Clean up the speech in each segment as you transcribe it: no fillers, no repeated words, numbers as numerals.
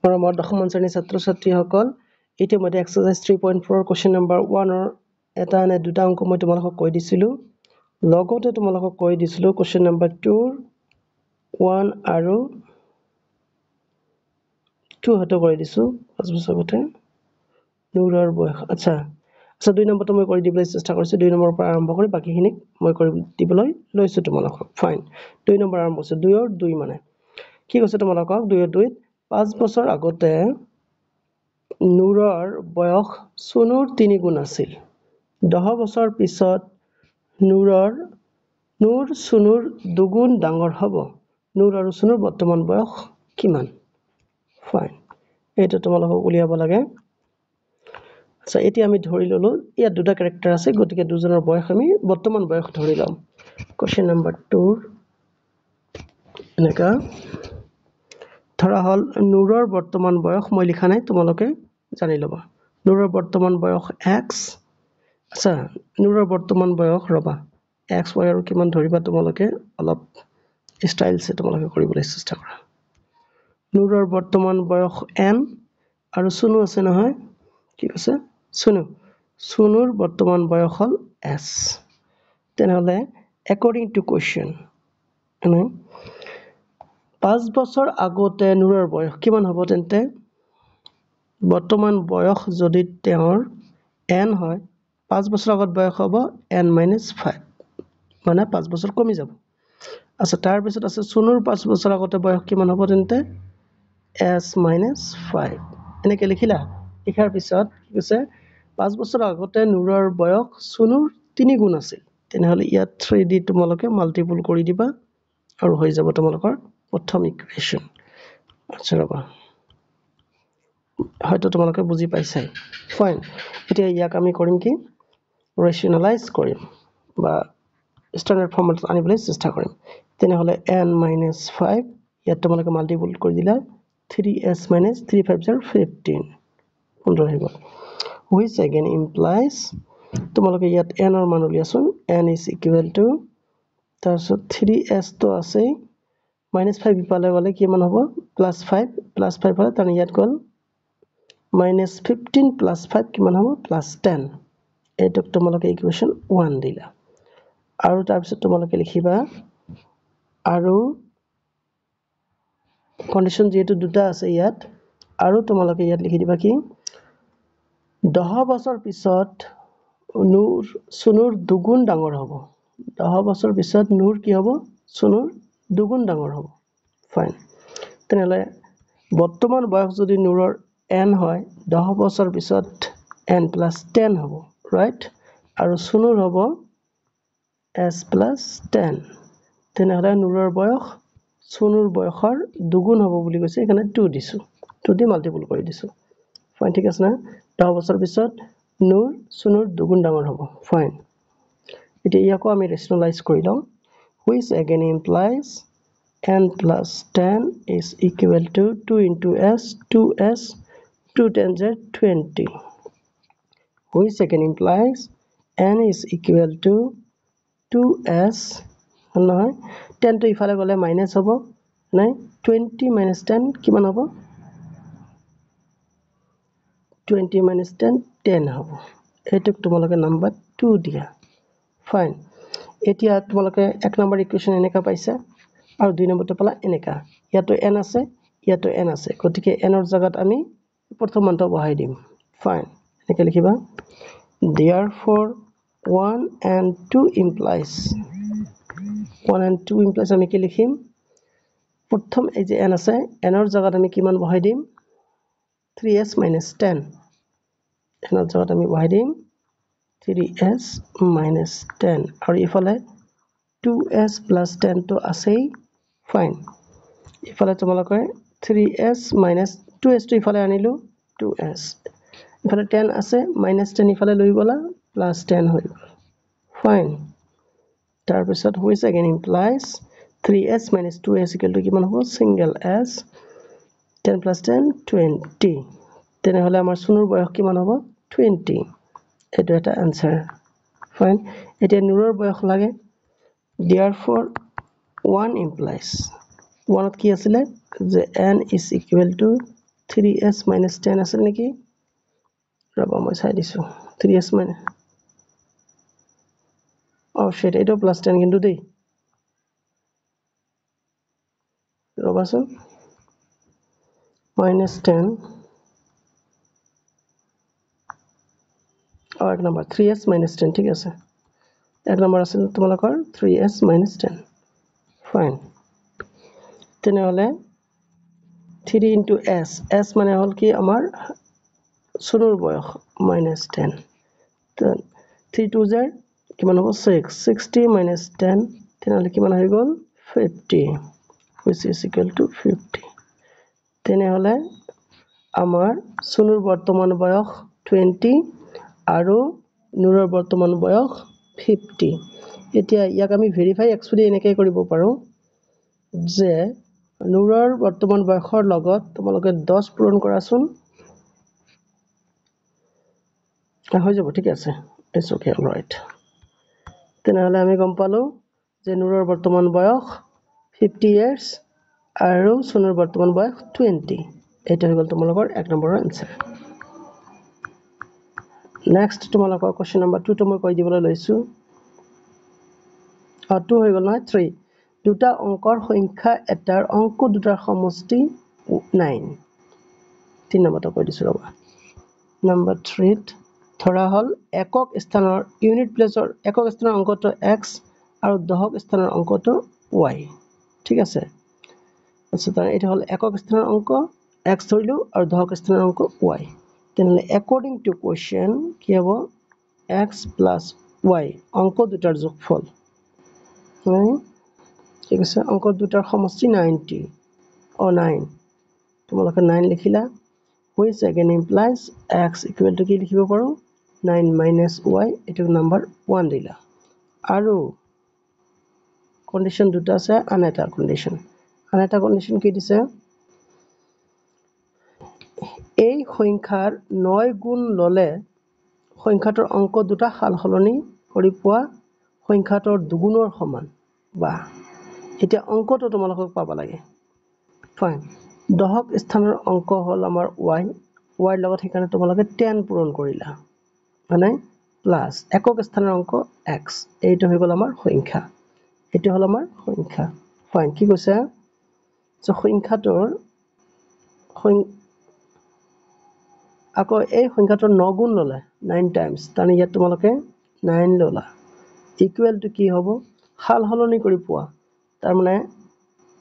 মৰমৰ দশম শ্ৰেণীৰ ছাত্ৰ ছাত্ৰীসকল ইতিমধ্যে এক্সাৰসাইজ 3.4 কোৱেশ্চন নম্বৰ 1 এটা নে দুটা অংক মই তোমালোকক কৈ দিছিলো লগতে তোমালোকক কৈ দিছিলো কোৱেশ্চন নম্বৰ 2 1 আৰু 2 হতে কৰি দিছো পাঁচ বছৰ আগতে নুৰৰ বয়স আচ্ছা 2 নম্বৰটো মই কৰি দিবলৈ চেষ্টা কৰিছো 2 নম্বৰৰ পৰা আৰম্ভ কৰি বাকিখিনি মই কৰি দিবলৈ লৈছো তোমালোকক ফাইন 2 নম্বৰ আৰম্ভ কৰিছো 2 ৰ 2 মানে কি কৈছে তোমালোকক 2 ৰ 2 5 বছৰ আগতে নুৰৰ বয়স সোণৰ 3 গুণ আছিল 10 বছৰ পিছত নুৰ সোণৰ 2 গুণ ডাঙৰ হ'ব নুৰ আৰু সোণৰ বৰ্তমান বয়স কিমান ফাইন এটা তোমালোকক উলিয়াব লাগে আচ্ছা এতিয়া আমি ধৰি ললো ইয়াত দুটা ক্যাৰেক্টাৰ আছে গতিকে দুজনৰ বয়স আমি বৰ্তমান বয়স ধৰি লম কোৱেশ্চন নম্বৰ 2 এনেকা ধৰা হল নুৰৰ বৰ্তমান বয়স মই লিখা নাই তোমালোকে জানি লবা নুৰৰ বৰ্তমান বয়স x আচ্ছা নুৰৰ বৰ্তমান বয়স ৰবা x y আৰু কিমান ধৰিবা তোমালোকে অলপ স্টাইল সে তোমালোকে কৰিবলৈ চেষ্টা কৰা নুৰৰ বৰ্তমান বয়স n আৰু সুনু আছে নহয় কি আছে সুনুৰ বৰ্তমান বয়স হল s তেনেহলে according to question 5 বছৰ আগতে নুৰৰ বয়স কিমান হ'ব তেন্তে বৰ্তমান বয়স যদি তেওঁৰ n হয় 5 বছৰ আগত বয়স হ'ব n - 5 মানে 5 বছৰ কমি যাব আচ্ছা তাৰ পিছত আছে সুনুৰ 5 বছৰ আগতে বয়স কিমান হ'ব তেন্তে s - 5 এনেকৈ লিখিলা লিখাৰ পিছত কি কৈছে 5 বছৰ আগতে নুৰৰ বয়স সুনুৰ 3 গুণ আছিল তেনেহলে ইয়াত 3 দি তোমালোকে মাল্টিপল কৰি দিবা আৰু হৈ যাব তোমালোকৰ প্ৰথম ইকুৱেশ্যন আচ্ছা ৰবা হয়তো তোমালোকে বুজি পাইছাই ফাইন এতিয়া ইয়াক আমি কৰিম কি ৰেশনালাইজ কৰিম বা স্ট্যান্ডাৰ্ড ফৰ্মেটত আনিবলৈ চেষ্টা কৰিম তেনেহলে n - 5 ইয়াত তোমালোকে মাল্টিপল কৰি দিলা 3s - 3 5 15 15 হৈ গ'ল which again implies তোমালোকে ইয়াত n ৰ মান উলিয়াচোন n is equal to তাৰপিছত 3s তো আছে -5 ইফালে গলে কিমান হ'ব +5 হয় তাৰ ইয়াত গল -15 + 5 কিমান হ'ব +10 এইটোক তোমালোকে ইকুৱেশ্যন 1 দিলা আৰু তাৰ পিছত তোমালোকে লিখিবা আৰু কন্ডিশন যেটো দুটা আছে ইয়াত আৰু তোমালোকে ইয়াত লিখি দিবা কি 10 বছৰ পিছত সোণৰ 2 গুণ ডাঙৰ হ'ব 10 বছৰ পিছত নুৰ কি হ'ব সোণৰ 2 গুণ ডাঙৰ হ'ব ফাইন তেনেহলে বৰ্তমান বয়স যদি নুৰৰ n হয় 10 বছৰ পিছত n + 10 হ'ব ৰাইট আৰু সোণৰ হ'ব s + 10 তেনেহলে নুৰৰ বয়স সোণৰ বয়সৰ 2 গুণ হ'ব বুলি কৈছে এখানে 2 দিছো 2 দি মাল্টিপল কৰি দিছো ফাইন ঠিক আছে না 10 বছৰ পিছত নুৰ সোণৰ 2 গুণ ডাঙৰ হ'ব ফাইন এতিয়া ইয়াকো আমি ৰেশনালাইজ কৰি লওঁ which again implies n + 10 is equal to 2 into s 2s 2 10s 20 which again implies n is equal to 2s নহয় 10 to ইফালে গলে মাইনাস হ'ব নাই 20 - 10 কিমান হ'ব 20 - 10 10 হ'ব এটোক তোমালোকে নাম্বার 2 দিয়া ফাইন এতিয়া তোমালোকে এক নম্বৰ ইকুৱেশ্যন এনেকা পাইছা আৰু দুই নম্বৰটো পালা এনেকা ইয়াতো n আছে গতিকে n ৰ জায়গাত আমি প্ৰথম মানটো বহাই দিম ফাইন এনেকৈ লিখিবা therefore 1 and 2 implies আমি কি লিখিম প্ৰথম এই যে n আছে n ৰ জায়গাত আমি কিমান বহাই দিম 3s - 10 n ৰ জায়গাত আমি বহাই দিম 3s - 10 আৰু ইফালে 2s + 10 তো আছেই ফাইন ইফালে তোমালোকে 3s - 2s তো ইফালে আনিলো 2s ইফালে 10 আছে -10 ইফালে লৈ গলা +10 হৈ গল ফাইন তাৰ পিছত which again implies 3s - 2s = কিমান হ'ব সিঙ্গেল s 10 + 10 20 তেনেহলে আমাৰ সোণৰ বয়স কিমান হ'ব 20 এটো এটা आंसर ফাইন এতিয়া নুৰৰ বয়স লাগে therefore 1 implies 1 ত কি আছিল যে n is equal to 3s minus 10 আছিল নেকি ৰবা মই চাই দিছো 3s minus shit এটা plus 10 কিন্তু দেই ৰবাচোন minus 10 এক নম্বৰ 3s minus 10 ঠিক আছে এক নম্বৰ আছিল তোমালোকৰ 3s minus 10 ফাইন তেনেহলে 3 into s s মানে হল কি আমাৰ সুনুৰ বয়স minus 10 3 2 জাৰ কিমান হ'ব 6 60 minus 10 তেনেহলে কিমান হৈ গ'ল 50 which is equal to 50 তেনেহলে আমাৰ সুনুৰ বৰ্তমান বয়স 20 আৰু নুৰৰ বৰ্তমান বয়স 50 এতিয়া ইয়াক আমি ভেৰিফাই এক্সুৱেলি এনেকৈ কৰিব পাৰো যে নুৰৰ বৰ্তমান বয়সৰ লগত তোমালোকে 10 পূৰণ কৰাচোন হৈ যাব ঠিক আছে ইটস ওকে অলৰাইট তেনেহলে আমি গম পালো যে নুৰৰ বৰ্তমান বয়স 50 ইয়াৰ্স আৰু সুনুৰ বৰ্তমান বয়স 20 এটা হৈ গ'ল তোমালোকৰ এক নম্বৰৰ আনসাৰ নেক্সট তোমালোকৰ কোৱেশ্চন নম্বৰ 2 টো মই কৈ দিবলৈ লৈছো 2 হৈ গ'ল নহয় 3 দুটা অংকৰ সংখ্যা এটাৰ অংক দুটাৰ সমষ্টি 9 তিন নম্বৰটো কৈ দিছো ৰবা নম্বৰ 3 ধৰা হল একক স্থানৰ ইউনিট প্লেসৰ একক স্থানৰ অংকটো x আৰু দশক স্থানৰ অংকটো y ঠিক আছে আচ্ছা তাৰ এটা হল একক স্থানৰ অংক x ধৰিলো আৰু দশক স্থানৰ অংক y তেনেহলে according to question কি হ'ব x plus y অংক দুটাৰ যোগফল ঠিক আছে অংক দুটাৰ সমষ্টি 90 9 তোমালোকে 9 লিখিলা which again implies x equal to কি লিখিব পাৰো 9 minus y এটো নাম্বাৰ 1 দিলা আৰু কন্ডিশন দুটা আছে আনএটা কন্ডিশন কি দিছে এই সংখ্যাৰ 9 গুণ ললে সংখ্যাটোৰ অংক দুটা সালসলনি কৰি পোৱা সংখ্যাটোৰ দুগুণৰ সমান বা এতিয়া অংকটো তোমালোকক পাবা লাগে ফাইন দশক স্থানৰ অংক হল আমাৰ y y লগত সেইকাৰণে তোমালোকে 10 পূৰণ কৰিলা মানে প্লাস একক স্থানৰ অংক x এইটো হৈ গ'ল আমাৰ সংখ্যা এটো হল আমাৰ সংখ্যা ফাইন কি কৈছে যে সংখ্যাটোৰ আকৌ এই সংখ্যাটোৰ 9 গুণ ললে 9 টাইমছ তানি ইয়াত তোমালোকে 9 ললা ইকুৱেল টু কি হ'ব হাল হলনি কৰি পোৱা তাৰ মানে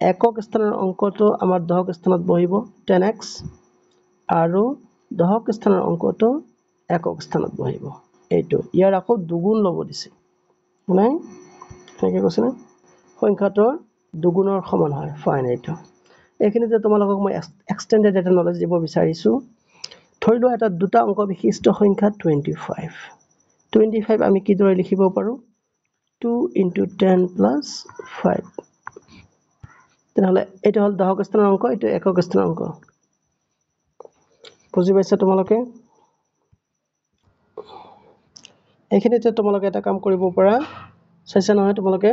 একক স্থানৰ অংকটো আমাৰ দশক স্থানত বহিব 10x আৰু দশক স্থানৰ অংকটো একক স্থানত বহিব এইটো ইয়াৰ আকৌ দুগুণ লব দিছে নাই কি কৈছে না সংখ্যাটোৰ দুগুণৰ সমান হয় ফাইন এইটো এইখিনিতে তোমালোকক মই এক্সটেন্ডেড ডাটা নলেজ দিব বিচাৰিছো ধৰিলো এটা দুটা অংক বিশিষ্ট সংখ্যা 25 আমি কি দৰে লিখিব পাৰো 2 into 10 plus 5 তেনেহলে এটা হল দশক স্থানৰ অংক এটা একক স্থানৰ অংক বুজি পাইছা তোমালোকে এইখিনিতে তোমালোকে এটা কাম কৰিব পাৰা চাইছা নহয় তোমালোকে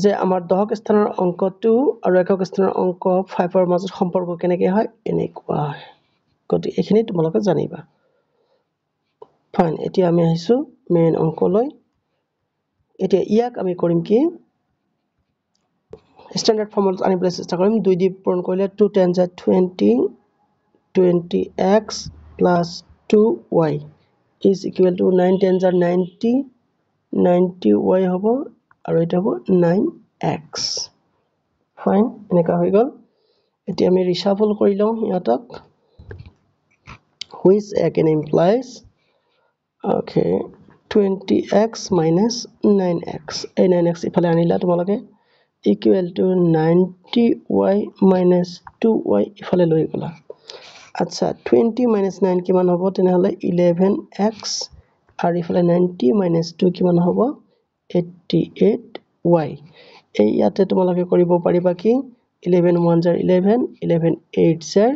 যে আমাৰ দশক স্থানৰ অংকটো আৰু একক স্থানৰ অংক 5 ৰ মাজত সম্পৰ্ক কেনেকৈ হয় এনেকুৱা হয় গতি এইখিনি তোমালোকে জানিবা ফাইন এতিয়া আমি আহিছো মেইন অংকলৈ এতিয়া ইয়াক আমি কৰিম কি স্ট্যান্ডাৰ্ড ফৰ্মত আনিবলৈ চেষ্টা কৰিম 2 দি পূৰণ কৰিলে 2 10 20 20x plus 2y is equal to 9 10 90 90y হ'ব আৰু এটা হ'ব 9x ফাইন এনেকা হৈ গল এতিয়া আমি ৰিশাফল কৰি লওঁ ইয়াতক which again implies okay 20x minus 9x এই 9x ইফালে আনিলা তোমালোকে equal to 90y minus 2y ইফালে লৈ গলা আচ্ছা 20 minus 9 কিমান হ'ব তেনেহলে 11x আৰু ইফালে 90 minus 2 কিমান হ'ব 88y এই ইয়াতে তোমালোকে কৰিব পাৰিবা কি 11 1 jar 11 11 8 jar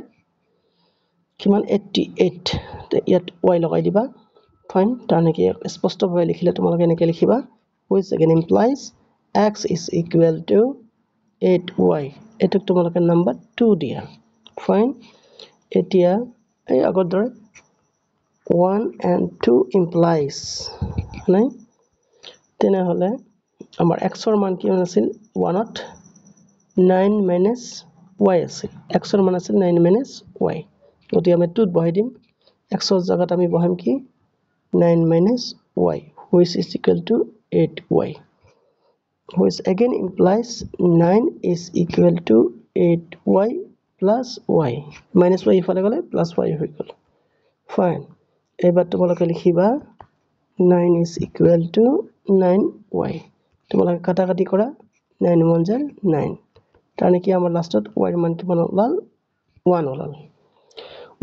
কিমান 88 ইয়াত y লগাই দিবা ফাইন তাৰনেকি স্পষ্টভাৱে লিখিলে তোমালোকে এনেকৈ লিখিবা which again implies x is equal to 8y এটুক তোমালোকে নাম্বার 2 দিয়া ফাইন এতিয়া এই আগৰ দৰে 1 and 2 implies নাই তেনেহলে আমাৰ x ৰ মান কি আছিল 1 ত 9 minus y আছিল x ৰ মান আছিল 9 minus y গতি আমি 2 ত বহাই দিম x ৰ জায়গাত আমি বহাম কি 9 minus y which is equal to 8y which again implies 9 is equal to 8y plus y minus y ইফালে গলে plus y হৈ গল fine এবাৰ তোমালোকে লিখিবা 9 is equal to 9y তোমালোকে কাটাকাটি কৰা 9 1 jar 9 তানে কি আমাৰ লাষ্টত y ৰ মান কিমান ওলাল 1 ওলাল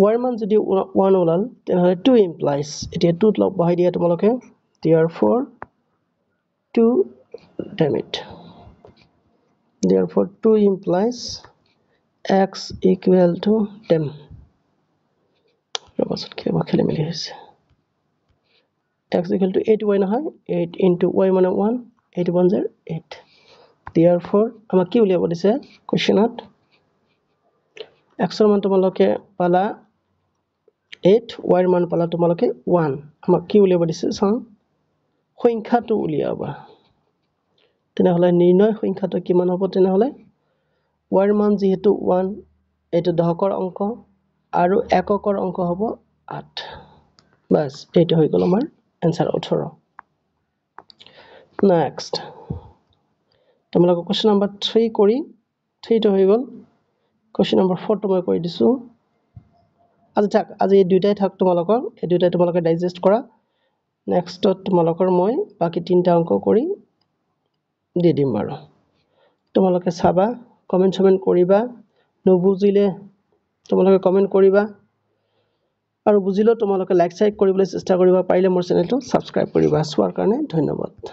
y ৰ মান যদি 1 ওলাল তেনহলে 2 implies এতিয়া 2 ত লগ বহাই দিয়া তোমালোকে therefore 2 damn it therefore 2 implies x equal to 10 ৰবাচোন কি বা খেলি মেলি হৈছে x equal to 8y নহয় 8 into y মানে 1 8 1 jar 8 therefore আমাক কি উলিয়াব দিছে কোৱেশ্চনত x ৰ মান তোমালোকে পালা 8 y ৰ মান পালা তোমালোকে 1 আমাক কি উলিয়াব দিছে চাও সংখ্যাটো উলিয়াবা তেনেহলে নিৰ্ণয় সংখ্যাটো কিমান হ'ব তেনেহলে y ৰ মান যেহেতু 1 এটো দহকৰ অংক আৰু এককৰ অংক হ'ব 8 বাস এইটো হৈ গল আমাৰ आंसर 18 नेक्स्ट তোমালোকক क्वेश्चन नंबर 3 কৰি 3 টো হৈ গল क्वेश्चन नंबर 4 টো মই কৰি দিছো আজি এই দুইটাই থাক তোমালোকৰ এই দুইটাই তোমালোকে ডাইজেষ্ট কৰা নেক্সটত তোমালোকৰ মই বাকি তিনটা অংক কৰি দি দিম আৰু তোমালোকে চাবা কমেন্ট কৰিবা নবুজিলে তোমালোকে কমেন্ট কৰিবা আৰু বুজিলো তোমালোকে লাইক কৰিবলৈ চেষ্টা কৰিবা পাৰিলে মোৰ চেনেলটো সাবস্ক্ৰাইব কৰিবা চোৱাৰ কাৰণে ধন্যবাদ